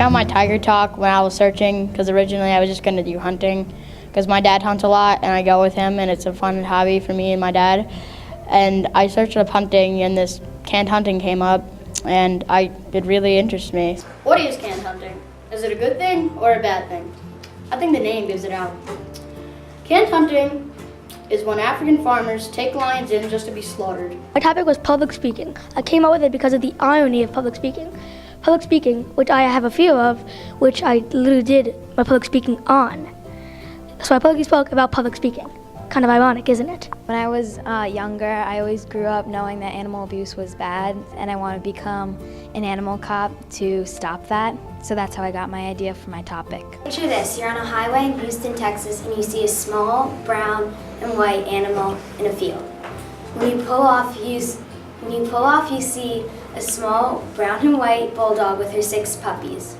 found my Tiger Talk when I was searching, because originally I was just going to do hunting, because my dad hunts a lot and I go with him, and it's a fun hobby for me and my dad. And I searched up hunting, and this canned hunting came up, and it really interests me. What is canned hunting? Is it a good thing or a bad thing? I think the name gives it out. Canned hunting is when African farmers take lions in just to be slaughtered. My topic was public speaking. I came up with it because of the irony of public speaking. Public speaking, which I have a fear of, which I literally did my public speaking on. So I publicly spoke about public speaking. Kind of ironic, isn't it? When I was younger, I always grew up knowing that animal abuse was bad, and I wanted to become an animal cop to stop that. So that's how I got my idea for my topic. Picture this, you're on a highway in Houston, Texas, and you see a small brown and white animal in a field. When you pull off, you see a small brown and white bulldog with her 6 puppies.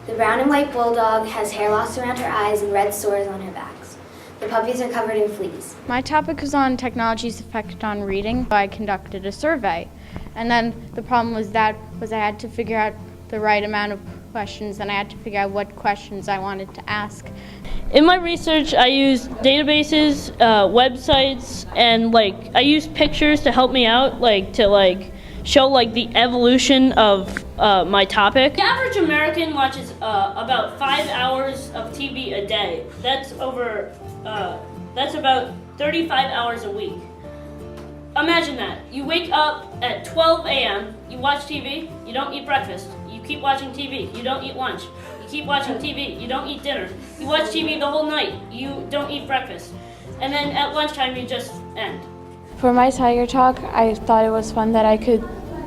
The brown and white bulldog has hair loss around her eyes and red sores on her backs. The puppies are covered in fleas. My topic was on technology's effect on reading. I conducted a survey, and then the problem was I had to figure out the right amount of questions, and I had to figure out what questions I wanted to ask. In my research, I used databases, websites, and I used pictures to help me out, to show the evolution of my topic. The average American watches about 5 hours of TV a day. That's about 35 hours a week. Imagine that. You wake up at 12 a.m., you watch TV, you don't eat breakfast. You keep watching TV, you don't eat lunch. You keep watching TV, you don't eat dinner. You watch TV the whole night, you don't eat breakfast. And then at lunchtime, you just end. For my Tiger Talk, I thought it was fun that I could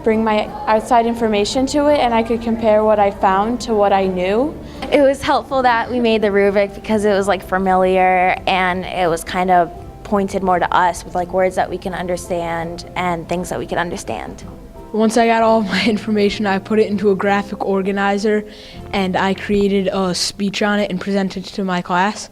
bring my outside information to it, and I could compare what I found to what I knew. It was helpful that we made the rubric because it was familiar, and it was kind of pointed more to us with words that we can understand and things that we can understand. Once I got all of my information, I put it into a graphic organizer, and I created a speech on it and presented it to my class.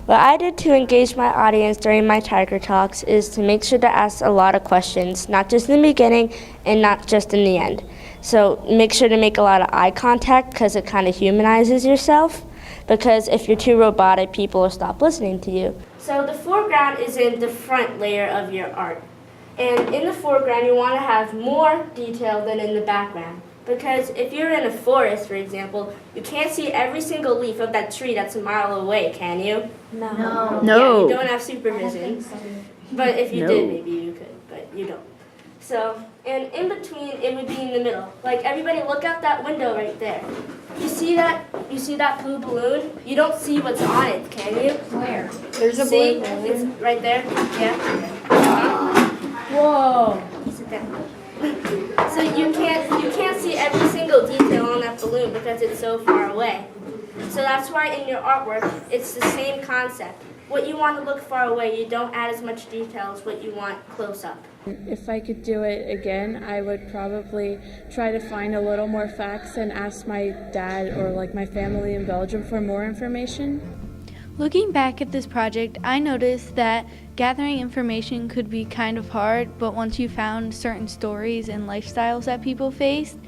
What I did to engage my audience during my Tiger Talks is to make sure to ask a lot of questions, not just in the beginning and not just in the end. So make sure to make a lot of eye contact because it kind of humanizes yourself, because if you're too robotic, people will stop listening to you. So the foreground is in the front layer of your art. And in the foreground, you want to have more detail than in the background. Because if you're in a forest, for example, you can't see every single leaf of that tree that's a mile away, can you? No. Yeah, you don't have supervision. But if you did, maybe you could, but you don't. So, and in between, it would be in the middle. Everybody look out that window right there. You see that blue balloon? You don't see what's on it, can you? Where? There's a blue balloon. It's right there? Yeah. Whoa. Sit down. So you can't see every single detail on that balloon because it's so far away. So that's why in your artwork, it's the same concept. What you want to look far away, you don't add as much detail as what you want close up. If I could do it again, I would probably try to find a little more facts and ask my dad or my family in Belgium for more information. Looking back at this project, I noticed that gathering information could be kind of hard, but once you found certain stories and lifestyles that people faced,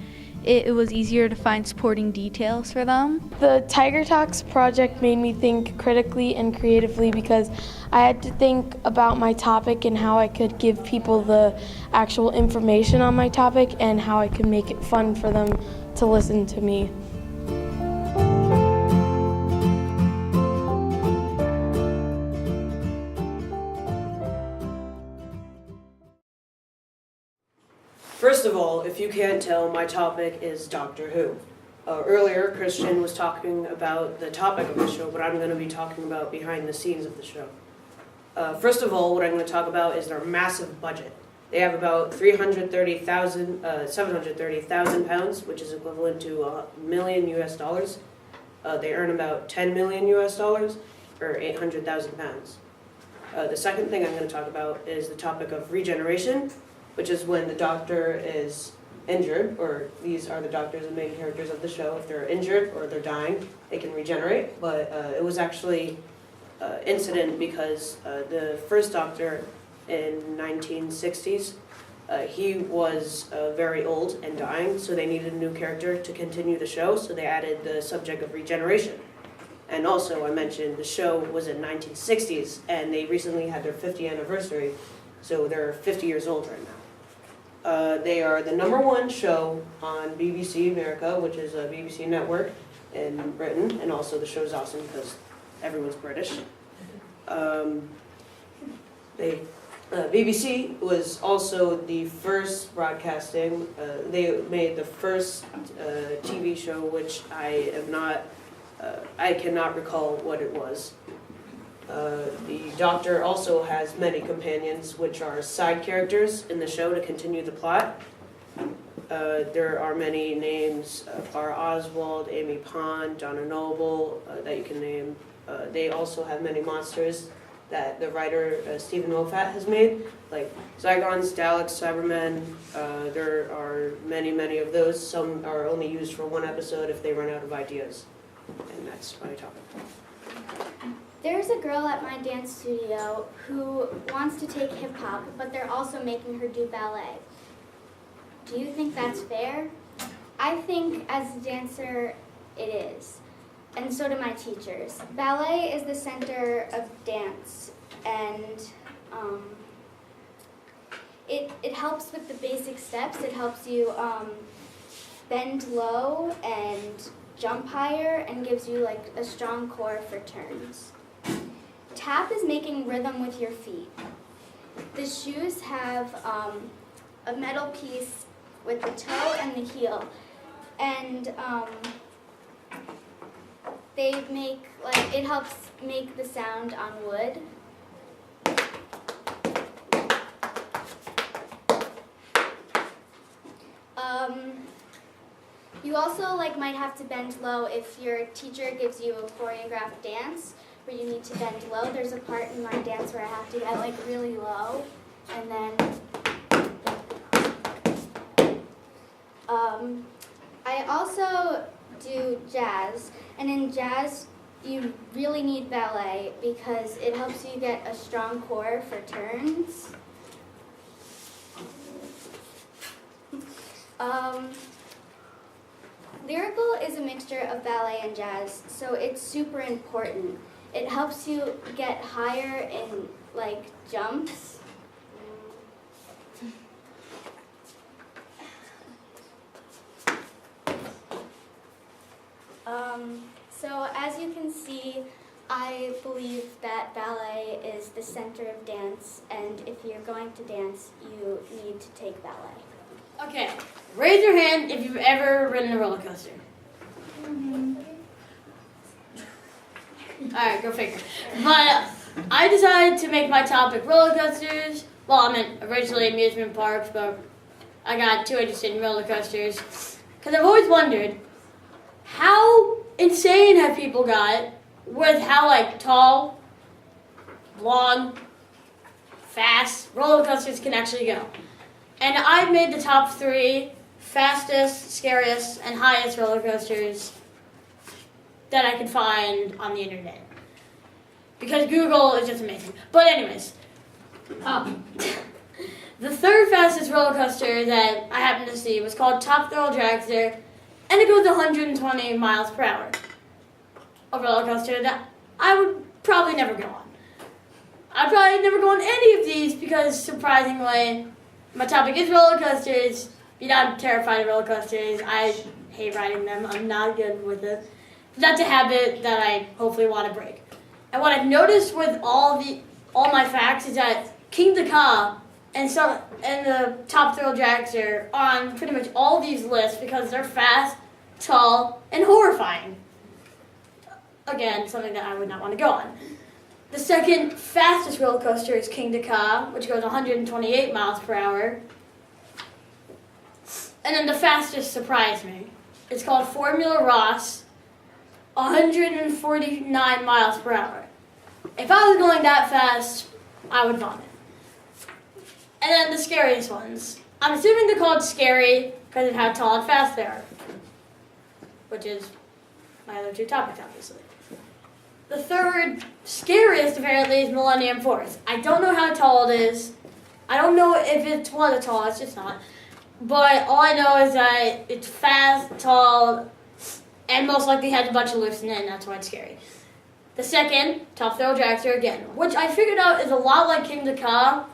it was easier to find supporting details for them. The Tiger Talks project made me think critically and creatively because I had to think about my topic and how I could give people the actual information on my topic and how I could make it fun for them to listen to me. First of all, if you can't tell, my topic is Doctor Who. Earlier, Christian was talking about the topic of the show, but I'm going to be talking about behind the scenes of the show. First of all, what I'm going to talk about is their massive budget. They have about 730,000 pounds, which is equivalent to $1 million US. They earn about $10 million US, or 800,000 pounds. The second thing I'm going to talk about is the topic of regeneration, which is when the doctor is injured, or these are the doctors and main characters of the show. If they're injured or they're dying, they can regenerate. But it was actually incident because the first doctor in 1960s He was very old and dying, so they needed a new character to continue the show, so they added the subject of regeneration. And also, I mentioned the show was in 1960s, and they recently had their 50th anniversary, so they're 50 years old right now. They are the #1 show on BBC America, which is a BBC network in Britain, and also the show's awesome because everyone's British. BBC was also the first broadcasting. They made the first TV show, which I cannot recall what it was. The Doctor also has many companions, which are side characters in the show to continue the plot. There are many names: Clara Oswald, Amy Pond, Donna Noble, that you can name. They also have many monsters that the writer Stephen Moffat has made, like Zygons, Daleks, Cybermen. There are many of those. Some are only used for one episode if they run out of ideas. And that's my topic. There's a girl at my dance studio who wants to take hip hop, but they're also making her do ballet. Do you think that's fair? I think as a dancer, it is. And so do my teachers. Ballet is the center of dance, and it helps with the basic steps. It helps you bend low and jump higher, and gives you like a strong core for turns. Tap is making rhythm with your feet. The shoes have a metal piece with the toe and the heel, and it helps make the sound on wood. You also might have to bend low if your teacher gives you a choreographed dance where you need to bend low. There's a part in my dance where I have to get really low, and then I also do jazz, and in jazz you really need ballet because it helps you get a strong core for turns. Lyrical is a mixture of ballet and jazz, so it's super important. It helps you get higher in jumps. So as you can see, I believe that ballet is the center of dance, and if you're going to dance, you need to take ballet. Okay, raise your hand if you've ever ridden a roller coaster. Alright, go figure. But I decided to make my topic roller coasters. Well, I meant originally amusement parks, but I got too interested in roller coasters. Because I've always wondered, how insane have people got with how tall, long, fast roller coasters can actually go. And I've made the top 3 fastest, scariest, and highest roller coasters that I could find on the internet. Because Google is just amazing. But anyways, the 3rd fastest roller coaster that I happened to see was called Top Thrill Dragster, and it goes 120 miles per hour. A roller coaster that I would probably never go on. I'd probably never go on any of these because, surprisingly, my topic is roller coasters. I'm terrified of roller coasters. I hate riding them. I'm not good with it. That's a habit that I hopefully want to break. And what I've noticed with all my facts is that King Dakar and the Top Thrill Dragster are on pretty much all these lists because they're fast, tall, and horrifying. Again, something that I would not want to go on. The 2nd fastest roller coaster is King Dakar, which goes 128 miles per hour. And then the fastest surprised me. It's called Formula Ross, 149 miles per hour. If I was going that fast, I would vomit. And then the scariest ones. I'm assuming they're called scary because of how tall and fast they are. Which is my other 2 topics, obviously. The 3rd scariest, apparently, is Millennium Force. I don't know how tall it is. I don't know if it's one of the tallest, it's not. But all I know is that it's fast, tall, and most likely has a bunch of lifts in it, and that's why it's scary. The second, Top Thrill Dragster again, which I figured out is a lot like King Ka,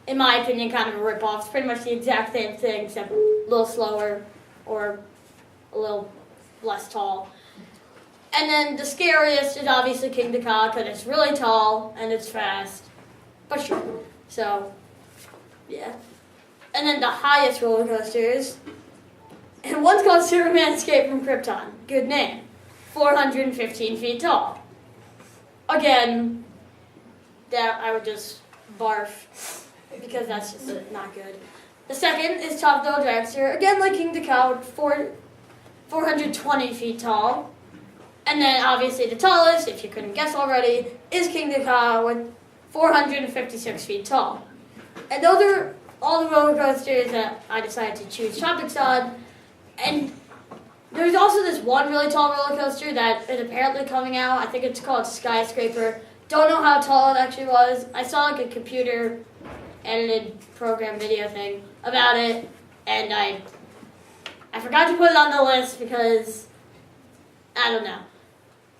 in my opinion, kind of a rip-off. It's pretty much the exact same thing, except a little slower or a little less tall. And then the scariest is obviously King Ka, because it's really tall and it's fast, but short. So, yeah. And then the highest roller coasters, and one's called Superman Escape from Krypton. Good name. 415 feet tall. Again, that I would just barf, because that's just not good. The second is Top Thrill Dragster, again like King Ka, 420 feet tall. And then obviously the tallest, if you couldn't guess already, is King Ka with 456 feet tall. And those are all the roller coasters that I decided to choose topics on. And there's also this one really tall roller coaster that is apparently coming out. I think it's called Skyscraper. Don't know how tall it actually was. I saw like a computer edited program video thing about it, and I forgot to put it on the list because I don't know.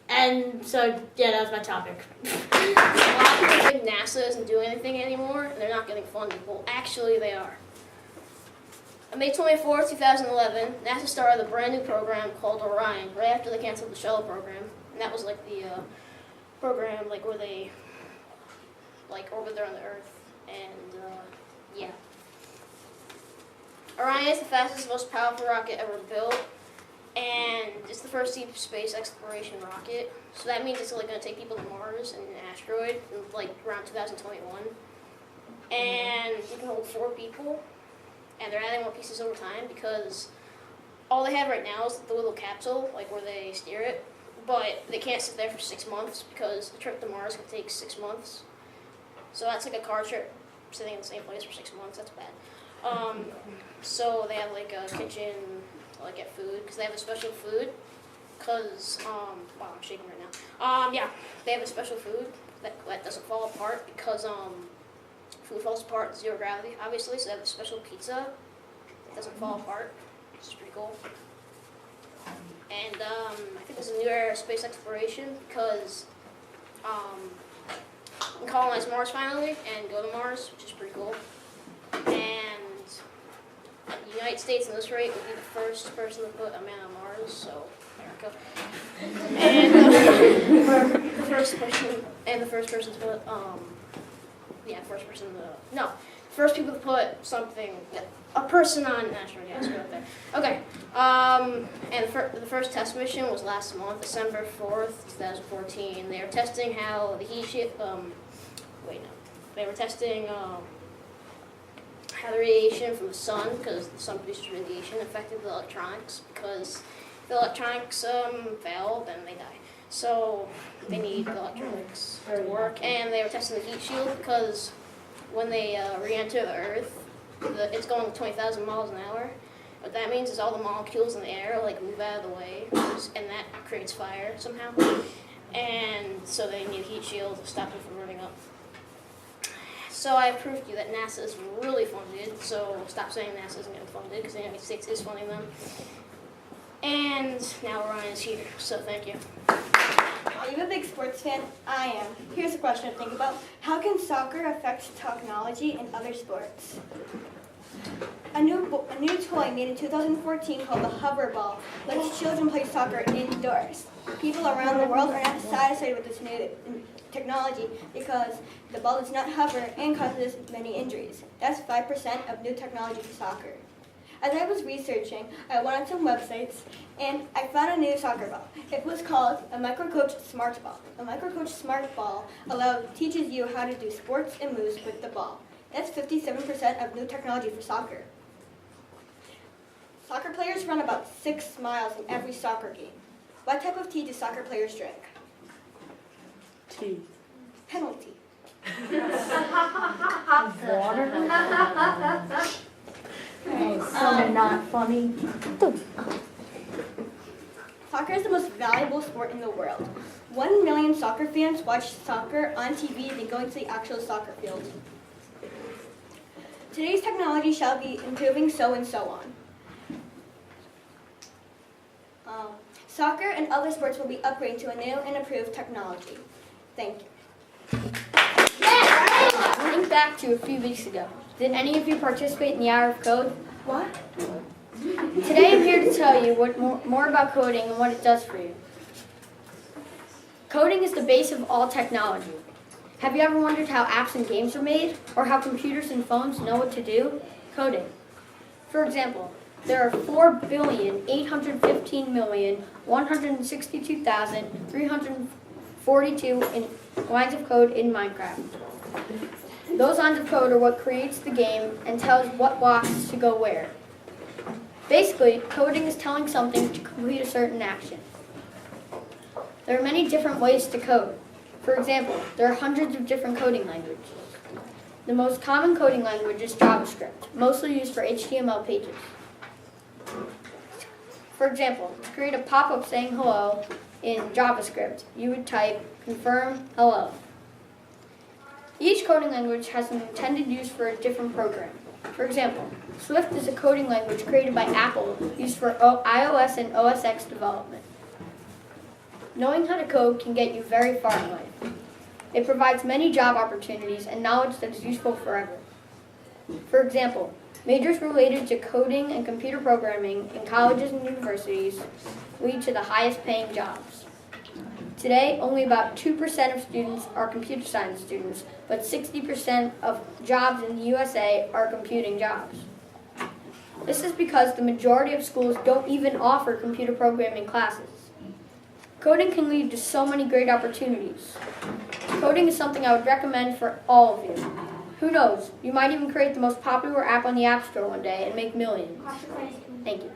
And so, yeah, that was my topic. A lot of people think NASA isn't doing anything anymore, and they're not getting funded. Well, actually, they are. On May 24, 2011, NASA started a brand new program called Orion, right after they canceled the shuttle program. And that was like the program like where they like orbit around the Earth. And yeah. Orion is the fastest, most powerful rocket ever built. And it's the first deep space exploration rocket. So that means it's like going to take people to Mars and an asteroid in like around 2021. And you can hold 4 people. And they're adding more pieces over time because all they have right now is the little capsule, like where they steer it. But they can't sit there for 6 months because the trip to Mars could take 6 months. So that's like a car trip, sitting in the same place for 6 months. That's bad. So they have like a kitchen to like get food because they have a special food. Cause wow, I'm shaking right now. Yeah, they have a special food that doesn't fall apart because food falls apart in 0 gravity, obviously. So they have a special pizza that doesn't fall apart. Which is pretty cool. And I think there's a new era of space exploration because we can colonize Mars finally and go to Mars, which is pretty cool. And the United States, in this rate, would be the first person to put a man on Mars. So America. And the first person to put first people to put a person on an asteroid. Yeah, screw up there. Okay. And the first test mission was last month, December 4th, 2014. They were testing how the heat shield. They were testing how the radiation from the sun, because the sun produces radiation, affected the electronics. Because if the electronics fail, then they die. So they need the electronics to work. And they were testing the heat shield because when they re-enter the Earth, it's going 20,000 miles an hour. What that means is all the molecules in the air like move out of the way, and that creates fire somehow. And so they need a heat shield to stop them from burning up. So I proved to you that NASA is really funded, so stop saying NASA isn't getting funded, because the United States is funding them. And now Ryan is here, so thank you. Are you a big sports fan? I am. Here's a question to think about. How can soccer affect technology in other sports? A new toy made in 2014 called the Hoverball lets children play soccer indoors. People around the world are not satisfied with this new technology because the ball does not hover and causes many injuries. That's 5% of new technology for soccer. As I was researching, I went on some websites and I found a new soccer ball. It was called a Microcoach Smart Ball. A Microcoach Smart Ball teaches you how to do sports and moves with the ball. That's 57% of new technology for soccer. Soccer players run about 6 miles in every soccer game. What type of tea do soccer players drink? Tea. Penalty. Water. Something not funny. Soccer is the most valuable sport in the world. 1 million soccer fans watch soccer on TV than going to the actual soccer field. Today's technology shall be improving so and so on. Soccer and other sports will be upgraded to a new and improved technology. Thank you. Think back to a few weeks ago. Did any of you participate in the Hour of Code? What? Today I'm here to tell you more about coding and what it does for you. Coding is the base of all technology. Have you ever wondered how apps and games are made, or how computers and phones know what to do? Coding. For example, there are 4,815,162,342 lines of code in Minecraft. Those lines of code are what creates the game and tells what blocks to go where. Basically, coding is telling something to complete a certain action. There are many different ways to code. For example, there are hundreds of different coding languages. The most common coding language is JavaScript, mostly used for HTML pages. For example, to create a pop-up saying hello in JavaScript, you would type confirm hello. Each coding language has an intended use for a different program. For example, Swift is a coding language created by Apple used for iOS and OS X development. Knowing how to code can get you very far in life. It provides many job opportunities and knowledge that is useful forever. For example, majors related to coding and computer programming in colleges and universities lead to the highest paying jobs. Today, only about 2% of students are computer science students, but 60% of jobs in the USA are computing jobs. This is because the majority of schools don't even offer computer programming classes. Coding can lead to so many great opportunities. Coding is something I would recommend for all of you. Who knows, you might even create the most popular app on the App Store one day and make millions. Thank you.